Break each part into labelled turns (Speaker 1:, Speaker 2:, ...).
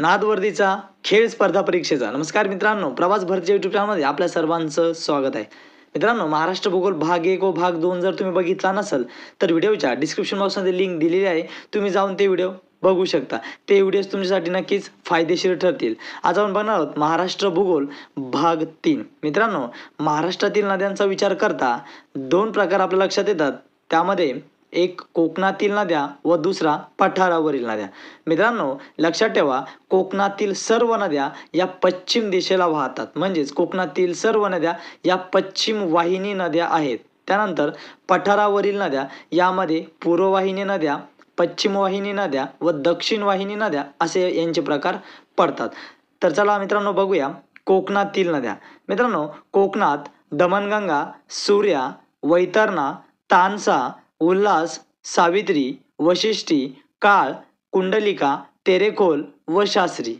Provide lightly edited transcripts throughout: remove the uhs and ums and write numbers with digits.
Speaker 1: नादवर्दीचा खेळ स्पर्धा परीक्षेचा नमस्कार मित्रांनो, प्रवास भरती यूट्यूब चॅनलमध्ये आपल्या सर्वांचं स्वागत आहे. मित्रांनो, महाराष्ट्र भूगोल भाग 1 व भाग 2 जर तुम्ही बघितला नसेल तर व्हिडिओच्या डिस्क्रिप्शन बॉक्समध्ये लिंक दिलेली आहे, तुम्ही जाऊन ते व्हिडिओ बघू शकता. ते व्हिडिओज तुमच्यासाठी नक्कीच फायदेशीर ठरतील. आज आपण बघणार आहोत महाराष्ट्र भूगोल भाग 3. मित्रांनो, महाराष्ट्रातील नद्यांचा विचार करता दोन प्रकार आपल्या लक्षात येतात. त्यामध्ये एक कोकणातील नद्या व दुसरा पठारावरील नद्या. मित्रांनो, लक्षात ठेवा, कोकणातील सर्व नद्या या पश्चिम दिशेला वाहतात, म्हणजेच कोकणातील सर्व नद्या या पश्चिम वाहिनी नद्या आहेत. त्यानंतर पठारावरील नद्या यामध्ये पूर्ववाहिनी नद्या, पश्चिम वाहिनी नद्या व दक्षिण वाहिनी नद्या असे यांचे प्रकार पडतात. तर चला मित्रांनो बघूया कोकणातील नद्या. मित्रांनो, कोकणात दमणगंगा, सूर्या, वैतरणा, तानसा, उल्हास, सावित्री, वशिष्ठी, काळ, कुंडलिका, तेरेखोल व शास्त्री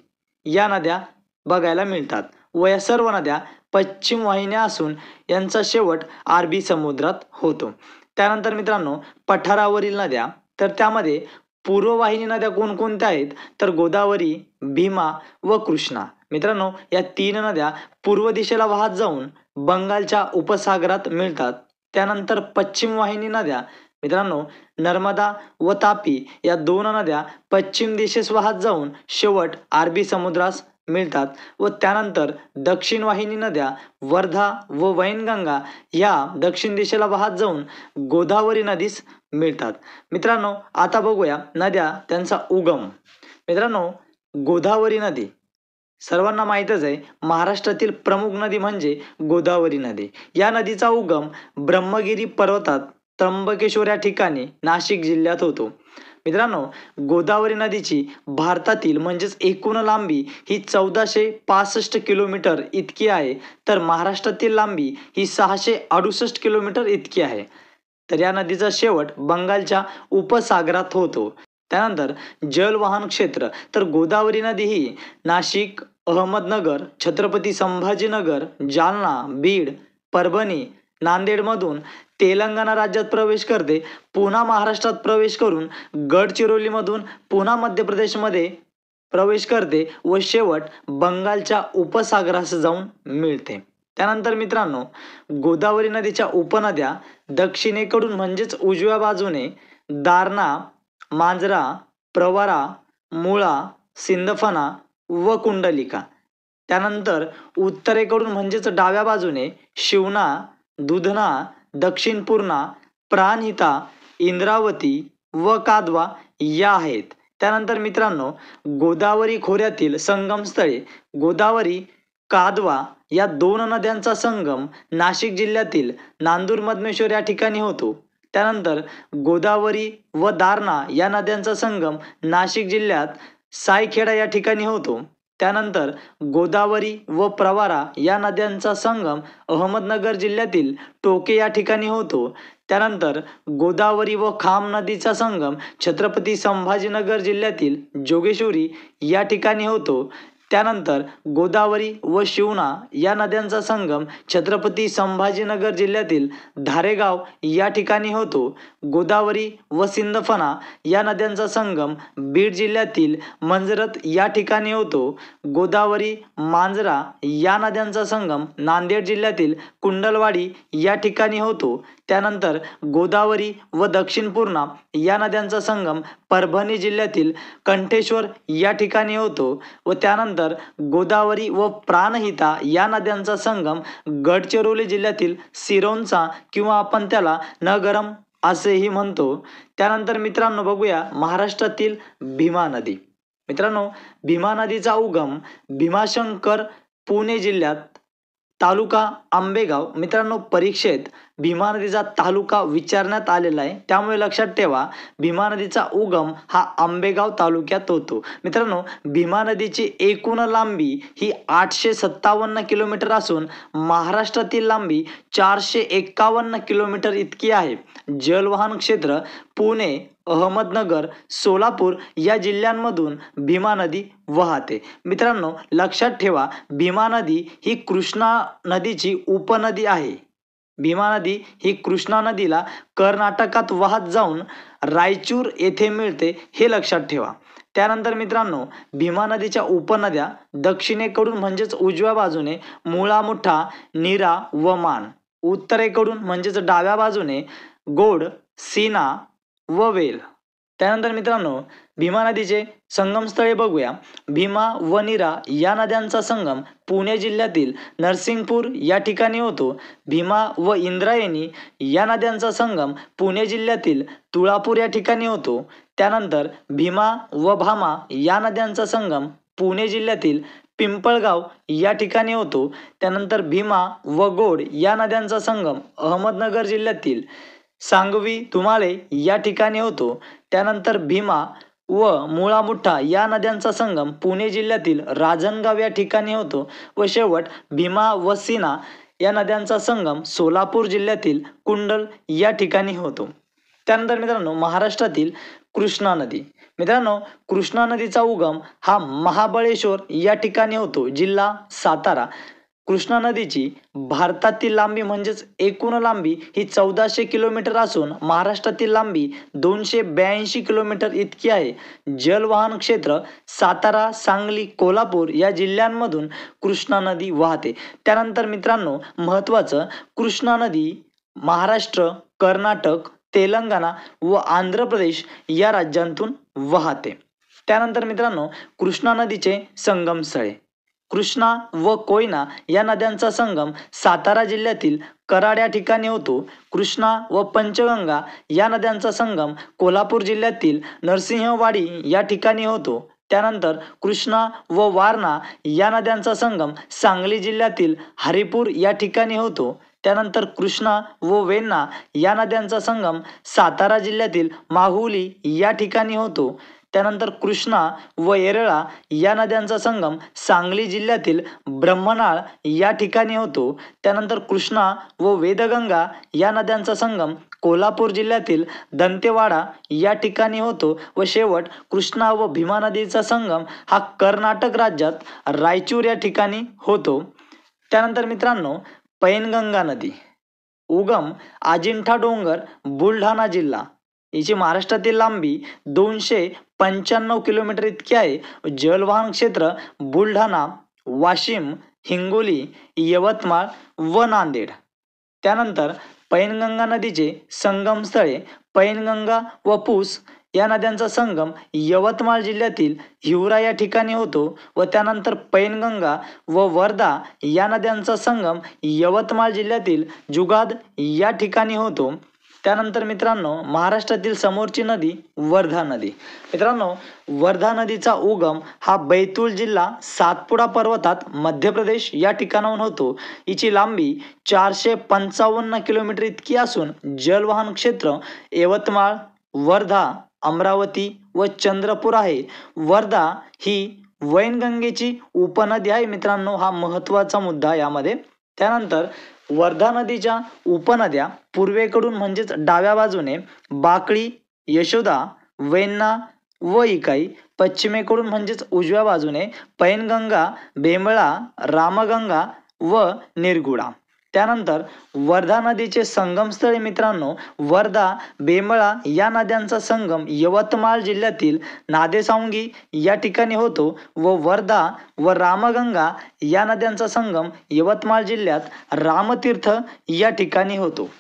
Speaker 1: या नद्या बघायला मिळतात व या सर्व नद्या पश्चिम वाहिन्या असून यांचा शेवट अरबी समुद्रात होतो. त्यानंतर मित्रांनो, पठारावरील नद्या, तर त्यामध्ये पूर्ववाहिनी नद्या कोणकोणत्या आहेत तर गोदावरी, भीमा व कृष्णा. मित्रांनो, या तीन नद्या पूर्व दिशेला वाहत जाऊन बंगालच्या उपसागरात मिळतात. त्यानंतर पश्चिम वाहिनी नद्या मित्रांनो, नर्मदा व तापी या दोन नद्या पश्चिम दिशेस वाहत जाऊन शेवट अरबी समुद्रास मिळतात व त्यानंतर दक्षिण वाहिनी नद्या वर्धा व वैनगंगा या दक्षिण दिशेला वाहत जाऊन गोदावरी नदीस मिळतात. मित्रांनो, आता बघूया नद्या त्यांचा उगम. मित्रांनो, गोदावरी नदी सर्वांना माहीतच आहे, महाराष्ट्रातील प्रमुख नदी म्हणजे गोदावरी नदी. या नदीचा उगम ब्रह्मगिरी पर्वतात त्र्यंबकेश्वर या ठिकाणी नाशिक जिल्ह्यात होतो. मित्रांनो, गोदावरी नदीची भारतातील म्हणजेच एकूण लांबी ही 1465 किलोमीटर इतकी आहे, तर महाराष्ट्रातील लांबी ही 668 किलोमीटर इतकी आहे. तर या नदीचा शेवट बंगालच्या उपसागरात होतो. त्यानंतर जलवाहन क्षेत्र, तर गोदावरी नदी ही नाशिक, अहमदनगर, छत्रपती संभाजीनगर, जालना, बीड, परभणी, नांदेडमधून तेलंगणा राज्यात प्रवेश करते, पुन्हा महाराष्ट्रात प्रवेश करून गडचिरोलीमधून पुन्हा मध्य प्रदेशमध्ये प्रवेश करते व शेवट बंगालच्या उपसागरास जाऊन मिळते. त्यानंतर मित्रांनो, गोदावरी नदीच्या उपनद्या दक्षिणेकडून म्हणजेच उजव्या बाजूने दारणा, मांजरा, प्रवरा, मुळा, सिंदफणा व कुंडलिका. त्यानंतर उत्तरेकडून म्हणजेच डाव्या बाजूने शिवना, दुधना, दक्षिण पूर्णा, प्राणहिता, इंद्रावती व कादवा या आहेत. त्यानंतर मित्रांनो, गोदावरी खोऱ्यातील संगमस्थळे गोदावरी, कादवा या दोन नद्यांचा संगम नाशिक जिल्ह्यातील नांदूर मधमेश्वर या ठिकाणी होतो. त्यानंतर गोदावरी व दारणा या नद्यांचा संगम नाशिक जिल्ह्यात सायखेडा या ठिकाणी होतो. त्यानंतर गोदावरी व प्रवरा या नद्यांचा संगम अहमदनगर जिल्ह्यातील टोके या ठिकाणी होतो. त्यानंतर गोदावरी व खाम नदीचा संगम छत्रपती संभाजीनगर जिल्ह्यातील जोगेश्वरी या ठिकाणी होतो. त्यानंतर गोदावरी व शिवना या नद्यांचा संगम छत्रपती संभाजीनगर जिल्ह्यातील धारेगाव या ठिकाणी होतो. गोदावरी व सिंदफणा या नद्यांचा संगम बीड जिल्ह्यातील मंजरत या ठिकाणी होतो. गोदावरी, मांजरा या नद्यांचा संगम नांदेड जिल्ह्यातील कुंडलवाडी या ठिकाणी होतो. त्यानंतर गोदावरी व दक्षिण पूर्णा या नद्यांचा संगम परभणी जिल्ह्यातील कंठेश्वर या ठिकाणी होतो व त्यानंतर गोदावरी व प्राणहिता या नद्यांचा संगम गडचिरोली जिल्ह्यातील सिरोंचा किंवा आपण त्याला नगरम असेही म्हणतो. त्यानंतर मित्रांनो बघूया महाराष्ट्रातील भीमा नदी. मित्रांनो, भीमा नदीचा उगम भीमाशंकर, पुणे जिल्ह्यात, तालुका आंबेगाव. मित्रांनो, परीक्षेत भीमा नदीचा तालुका विचारण्यात आलेला आहे, त्यामुळे लक्षात ठेवा भीमा नदीचा उगम हा आंबेगाव तालुक्यात होतो. मित्रांनो, भीमा नदीची एकूण लांबी ही 857 किलोमीटर असून महाराष्ट्रातील लांबी 451 किलोमीटर इतकी आहे. जलवाहन क्षेत्र पुणे, अहमदनगर, सोलापूर या जिल्ह्यांमधून भीमा नदी वाहते. मित्रांनो, लक्षात ठेवा भीमा नदी ही कृष्णा नदीची उपनदी आहे. भीमा नदी ही कृष्णा नदीला कर्नाटकात वाहत जाऊन रायचूर येथे मिळते, हे लक्षात ठेवा. त्यानंतर मित्रांनो भीमा नदीच्या उपनद्या दक्षिणेकडून म्हणजेच उजव्या बाजूने मुळा मुठा, नीरा व मान, उत्तरेकडून म्हणजेच डाव्या बाजूने गोड, सीना व वेल. त्यानंतर मित्रांनो भीमा नदीचे संगमस्थळे बघूया. भीमा व नीरा या नद्यांचा संगम पुणे जिल्ह्यातील नरसिंगपूर या ठिकाणी होतो. भीमा व इंद्रायणी या नद्यांचा संगम पुणे जिल्ह्यातील तुळापूर या ठिकाणी होतो. त्यानंतर भीमा व भामा या नद्यांचा संगम पुणे जिल्ह्यातील पिंपळगाव या ठिकाणी होतो. त्यानंतर भीमा व गोड या नद्यांचा संगम अहमदनगर जिल्ह्यातील सांगवी धुमाळे या ठिकाणी होतो. त्यानंतर भीमा व मुळा मुठा या नद्यांचा संगम पुणे जिल्ह्यातील राजनगाव या ठिकाणी होतो. व शेवट भीमा व सीना या नद्यांचा संगम सोलापूर जिल्ह्यातील कुंडल या ठिकाणी होतो. त्यानंतर मित्रांनो महाराष्ट्रातील कृष्णा नदी. मित्रांनो कृष्णा नदीचा उगम हा महाबळेश्वर या ठिकाणी होतो, जिल्हा सातारा. कृष्णा नदीची भारतातील लांबी म्हणजेच एकूण लांबी ही 1400 किलोमीटर असून महाराष्ट्रातील लांबी 282 किलोमीटर इतकी आहे. जलवाहन क्षेत्र सातारा, सांगली, कोल्हापूर या जिल्ह्यांमधून कृष्णा नदी वाहते. त्यानंतर मित्रांनो महत्त्वाचं, कृष्णा नदी महाराष्ट्र, कर्नाटक, तेलंगणा व आंध्र प्रदेश या राज्यांतून वाहते. त्यानंतर मित्रांनो कृष्णा नदीचे संगमस्थळे. कृष्णा व कोयना या नद्यांचा संगम सातारा जिल्ह्यातील कराड या ठिकाणी होतो. कृष्णा व पंचगंगा या नद्यांचा संगम कोल्हापूर जिल्ह्यातील नरसिंहवाडी या ठिकाणी होतो. त्यानंतर कृष्णा व वारणा या नद्यांचा संगम सांगली जिल्ह्यातील हरिपूर या ठिकाणी होतो. त्यानंतर कृष्णा व वेण्णा या नद्यांचा संगम सातारा जिल्ह्यातील माहुली या ठिकाणी होतो. त्यानंतर कृष्णा व येरळा या नद्यांचा संगम सांगली जिल्ह्यातील ब्रह्मनाळ या ठिकाणी होतो. त्यानंतर कृष्णा व वेदगंगा या नद्यांचा संगम कोल्हापूर जिल्ह्यातील दंतेवाडा या ठिकाणी होतो. व शेवट कृष्णा व भीमा नदीचा संगम हा कर्नाटक राज्यात रायचूर या ठिकाणी होतो. त्यानंतर मित्रांनो पैनगंगा नदी. उगम अजिंठा डोंगर, बुलढाणा जिल्हा. हिची महाराष्ट्रातील लांबी 295 किलोमीटर इतकी आहे. जलवाहन क्षेत्र बुलढाणा, वाशिम, हिंगोली, यवतमाळ व नांदेड. त्यानंतर पैनगंगा नदीचे संगमस्थळे. पैनगंगा व पूस या नद्यांचा संगम यवतमाळ जिल्ह्यातील हिवरा या ठिकाणी होतो. व त्यानंतर पैनगंगा व वर्धा या नद्यांचा संगम यवतमाळ जिल्ह्यातील जुगाद या ठिकाणी होतो. त्यानंतर मित्रांनो महाराष्ट्रातील समोरची नदी वर्धा नदी. मित्रांनो वर्धा नदीचा उगम हा बैतूल जिल्हा सातपुडा पर्वतात मध्य प्रदेश या ठिकाणाहून होतो. हिची लांबी 455 किलोमीटर इतकी असून जलवाहन क्षेत्र यवतमाळ, वर्धा, अमरावती व चंद्रपूर आहे. वर्धा ही वैनगंगेची उपनदी आहे मित्रांनो, हा महत्त्वाचा मुद्दा यामध्ये. त्यानंतर वर्धा नदीच्या उपनद्या पूर्वेकडून म्हणजेच डाव्या बाजूने बाकळी, यशोदा, वेण्णा व इकाई, पश्चिमेकडून म्हणजेच उजव्या बाजूने पैनगंगा, बेंबळा, रामगंगा व निरगुडा. त्यानंतर वर्धा नदीचे संगमस्थळे मित्रांनो वर्धा, बेंबळा या नद्यांचा संगम यवतमाळ जिल्ह्यातील नादेसांगी या ठिकाणी होतो. व वर्धा व रामगंगा या नद्यांचा संगम यवतमाळ जिल्ह्यात रामतीर्थ या ठिकाणी होतो.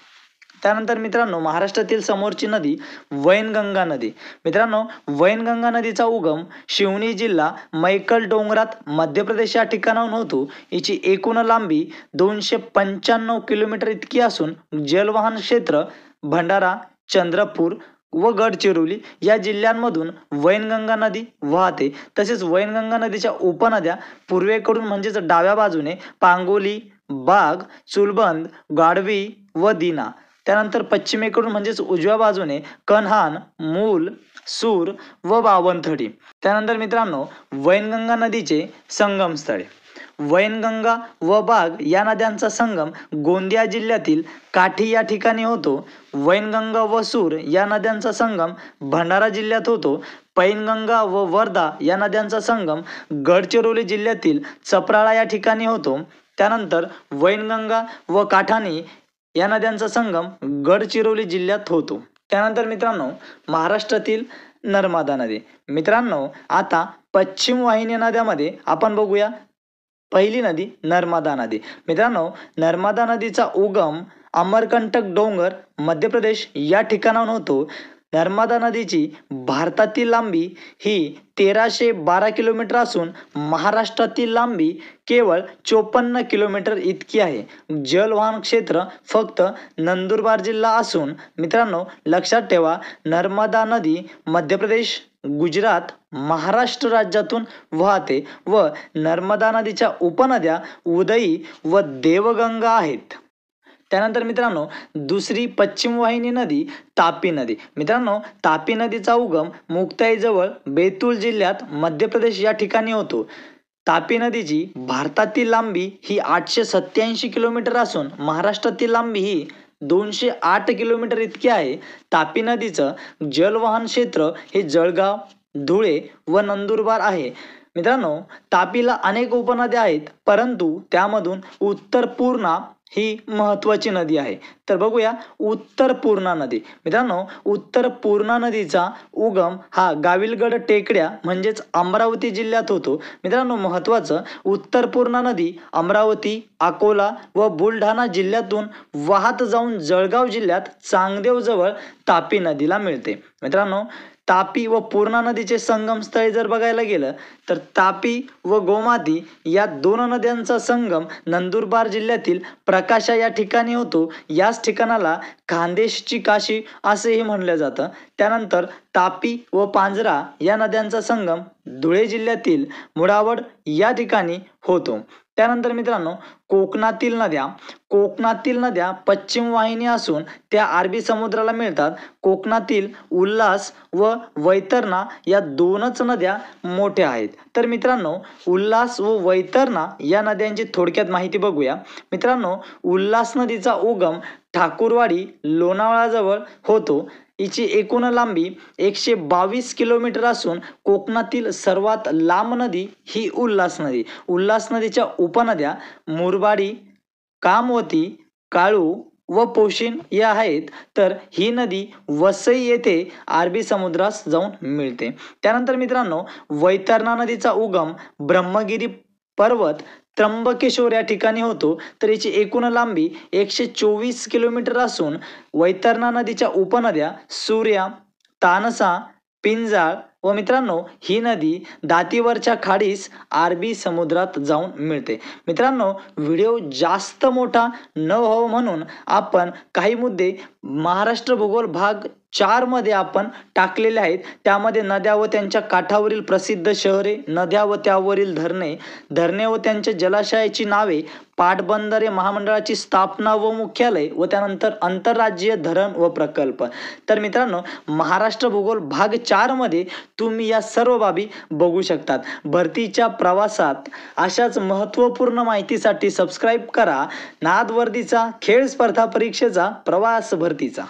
Speaker 1: त्यानंतर मित्रांनो महाराष्ट्रातील समोरची नदी वैनगंगा नदी. मित्रांनो वैनगंगा नदीचा उगम शिवनी जिल्हा मैकल डोंगरात मध्य प्रदेश या ठिकाणाहून होतो. हिची एकूण लांबी 295 किलोमीटर इतकी असून जलवाहन क्षेत्र भंडारा, चंद्रपूर व गडचिरोली या जिल्ह्यांमधून वैनगंगा नदी वाहते. तसेच वैनगंगा नदीच्या उपनद्या पूर्वेकडून म्हणजेच डाव्या बाजूने पांगोली, बाग, चुलबंद, गाढवी व दिना. त्यानंतर पश्चिमेकडून म्हणजेच उजव्या बाजूने कन्हान, मूल, सूर व बावनथडी. त्यानंतर मित्रांनो वैनगंगा नदीचे संगमस्थळे. वैनगंगा व बाग या नद्यांचा संगम गोंदिया जिल्ह्यातील काठी या ठिकाणी होतो. वैनगंगा व सूर या नद्यांचा संगम भंडारा जिल्ह्यात होतो. पैनगंगा व वर्धा या नद्यांचा संगम गडचिरोली जिल्ह्यातील चपराळा या ठिकाणी होतो. त्यानंतर वैनगंगा व काठाणी या नद्यांचा संगम गडचिरोली जिल्ह्यात होतो. त्यानंतर मित्रांनो महाराष्ट्रातील नर्मदा नदी. मित्रांनो, आता पश्चिम वाहिनी नद्यामध्ये आपण बघूया. पहिली नदी नर्मदा नदी. मित्रांनो, नर्मदा नदीचा उगम अमरकंटक डोंगर मध्य प्रदेश या ठिकाणाहून होतो. नर्मदा नदीची भारतातील लांबी ही 1312 किलोमीटर असून महाराष्ट्रातील लांबी केवळ 54 किलोमीटर इतकी आहे. जलवहन क्षेत्र फक्त नंदुरबार जिल्हा असून मित्रांनो लक्षात ठेवा, नर्मदा नदी मध्य प्रदेश, गुजरात, महाराष्ट्र राज्यातून वाहते व नर्मदा नदीच्या उपनद्या उदई व देवगंगा आहेत. त्यानंतर मित्रांनो, दुसरी पश्चिम वाहिनी नदी तापी नदी. मित्रांनो, तापी नदीचा उगम मुक्ताईजवळ बैतूल जिल्ह्यात मध्य प्रदेश या ठिकाणी होतो. तापी नदीची भारतातील लांबी ही 887 किलोमीटर असून महाराष्ट्रातील लांबी ही 208 किलोमीटर इतकी आहे. तापी नदीचं जलवहन क्षेत्र हे जळगाव, धुळे व नंदुरबार आहे. मित्रांनो, तापीला अनेक उपनद्या आहेत, परंतु त्यामधून उत्तर पूर्णा ही महत्त्वाची नदी आहे. तर बघूया उत्तर पूर्णा नदी. मित्रांनो, उत्तर पूर्णा नदीचा उगम हा गाविलगड टेकड्या म्हणजेच अमरावती जिल्ह्यात होतो. मित्रांनो, महत्त्वाचं, उत्तर पूर्णा नदी अमरावती, अकोला व बुलढाणा जिल्ह्यातून वाहत जाऊन जळगाव जिल्ह्यात चांगदेवजवळ तापी नदीला मिळते. मित्रांनो, तापी व पूर्णा नदीचे संगमस्थळी जर बघायला गेलं तर तापी व गोमाती या दोन नद्यांचा संगम नंदुरबार जिल्ह्यातील प्रकाशा या ठिकाणी होतो. याच ठिकाणाला खानदेशची काशी असेही म्हणलं जातं. त्यानंतर तापी व पांझरा या नद्यांचा संगम धुळे जिल्ह्यातील मुळावड या ठिकाणी होतो. त्यानंतर मित्रांनो, कोकणातील नद्या पश्चिम वाहिनी असून त्या अरबी समुद्राला मिळतात. कोकणातील उल्हास व वैतरणा या दोनच नद्या मोठ्या आहेत. तर मित्रांनो, उल्हास व वैतरणा या नद्यांची थोडक्यात माहिती बघूया. मित्रांनो, उल्हास नदीचा उगम ठाकूरवाडी लोणावळाजवळ होतो. हिची एकूण लांबी 122 किलोमीटर असून कोकणातील सर्वात लांब नदी ही उल्हास नदी. उल्हास नदीच्या उपनद्या मुरबाडी, कामवती, काळू व पोशिन या आहेत. तर ही नदी वसई येथे अरबी समुद्रास जाऊन मिळते. त्यानंतर मित्रांनो, वैतरणा नदीचा उगम ब्रह्मगिरी पर्वत त्र्यंबकेश्वर या ठिकाणी होतो. तर याची एकूण लांबी 124 किलोमीटर असून वैतरणा नदीच्या उपनद्या सूर्या, तानसा, पिंजाळ व मित्रांनो ही नदी दातीवरच्या खाडीस अरबी समुद्रात जाऊन मिळते. मित्रांनो, व्हिडिओ जास्त मोठा न व्हावा म्हणून आपण काही मुद्दे महाराष्ट्र भूगोल भाग 4 मध्ये आपण टाकलेले आहेत. त्यामध्ये नद्या व त्यांच्या काठावरील प्रसिद्ध शहरे, नद्या व त्यावरील धरणे व त्यांच्या जलाशयाची नावे, पाटबंधारे महामंडळाची स्थापना व मुख्यालय व त्यानंतर आंतरराज्यीय धरण व प्रकल्प. तर मित्रांनो, महाराष्ट्र भूगोल भाग 4 मध्ये तुम्ही या सर्व बाबी बघू शकतात. भरतीच्या प्रवासात अशाच महत्त्वपूर्ण माहितीसाठी सबस्क्राईब करा नाद वर्दीचा खेळ स्पर्धा परीक्षेचा प्रवास भरतीचा.